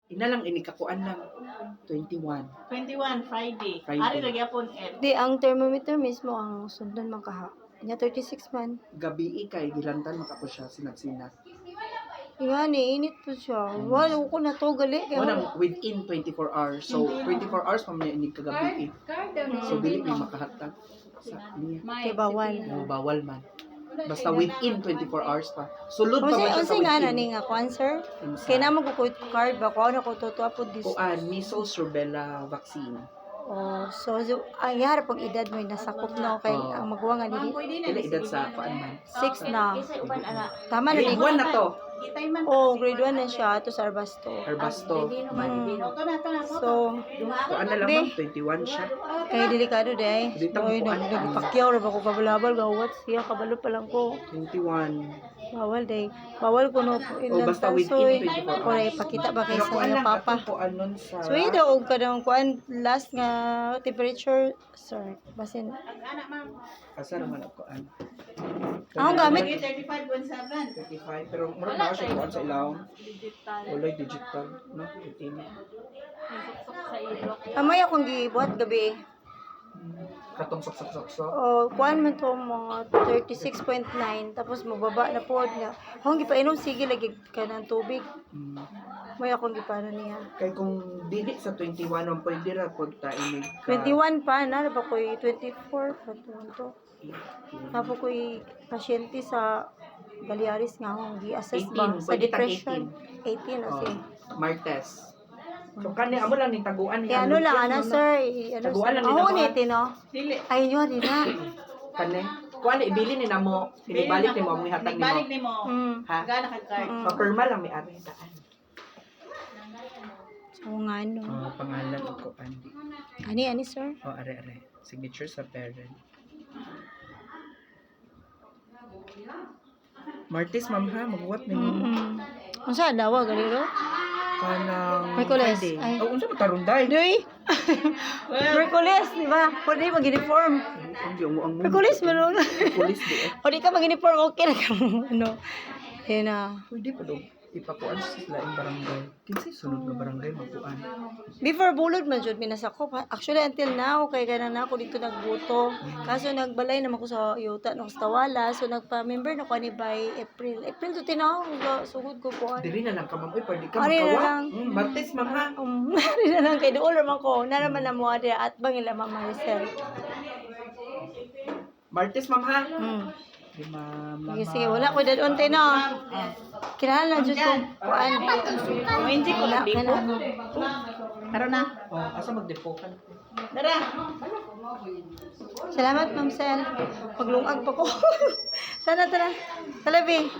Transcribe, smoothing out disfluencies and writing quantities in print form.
Inalang inikakuan lang. 21. 21, Friday. Friday. Ari lagi apon Di, ang thermometer mismo ang sundan man kaha. Nya 36 man. Gabi kay gilantan makako siya sinat-sinat. Nga ni, init po siya. Wala ko na to, gali. Kaya Wala within 24 hours. So 24 hours pa man inig kagabi. So dili may makahatag sa niya. kay bawal. Bawal man. Basta within 24 hours pa. Sulod pa man siya sa Unsa nga na within. ni nga cancer? Kaya naman ko card ba ko na ko to apod this. Kuan, measles, rubella vaccine. Oh, so ang yara pag edad mo nasakop na kay ang magawa nga dili. Dili edad sa kuan man. 6 na. Tama na Grade ni. 1 na to. Itay man. Oh, grade 1 na siya ato sa Arbasto. Arbasto. Ito na. So, Kuan na lang ma'am, 21 siya. kay delikado day. Dili ta Oy, mo kuan. nagpakyaw ra ba ko kabalabal gawat siya kabalo pa lang ko. 21. Bawal day. Bawal ko no basta within 24 hours. Or ipakita ba kay Pero sa kuan iya lang papa. atong kuan nun sa So ito og kadang kuan last nga temperature sir basin. Anak ma'am. asa naman ako kuan. Ang gamit 35.7. 35 pero mura na siya kuan sa ilaw. Digital. Wala digital, no? Itim. Suksok sa ilok. amay akong gibuhat gabi. Katong sok. O kuan man to mga 36.9 tapos mababa na pod nga. Akong gipainom sige lagi kanang tubig. May akong gipano niya. Kay kung dili sa 21 ang pwede ra pod ta inig ka. 21 pa na ba koy 24 pa to. Tapos ko'y pasyente sa Galiaris nga akong gi-assess ba 18, sa pwede depression. 18 Oh, kasi. Martes. So kani amo lang ni taguan Eh ano lang ana sir, ano Taguan lang sir. nila, Ako mga- nito no. Dili. Ay yun din na. Kani kuan ibili ni namo, pinibalik ni mo amoy hatag Balik nimo. ni mo. Ha? Gana ka card. Papirma lang may ari taan. So nga ano. Pangalan ko Ani sir. are. Signature sa parent. Martes ma'am ha, magwat ni mo. Unsa dawa galiro? Kanang Merkules. Friday. Ay. Oh, unsa ba tarunday? Doy. Merkules, di ba? Pwede mag-uniform. Hindi mo ang Merkules man. Merkules di eh. O di ka mag-uniform, okay na ka mo. Ano? Yan na. Pwede pa daw ipakuan sa laing barangay. Kinsay sunod nga barangay magkuan. Before bulod man jud minasakop. Actually until now kay kana na ako dito nagbuto. Kaso nagbalay naman ko sa yuta no sa Tawala. So nagpa-member na ko ni by April. April to tinaw sugod ko po. Dili na lang ka ma'am. Uy, pwede ka Ari na magkawa. lang. Martes ma'am ha. Nari na lang kay dool man ko. Na naman na mo ade at bangila Mama Maricel. Martes ma'am ha. Di ma'am. Sige, wala ko dadon tay no. Kinahanglan na jud ko kuan. Hindi ko lang Wala dito. ka na. Karon na. Oh, asa magdepokan? Dara. Salamat Ma'am Sel. Paglungag pa ko. Sana tara. Talabi.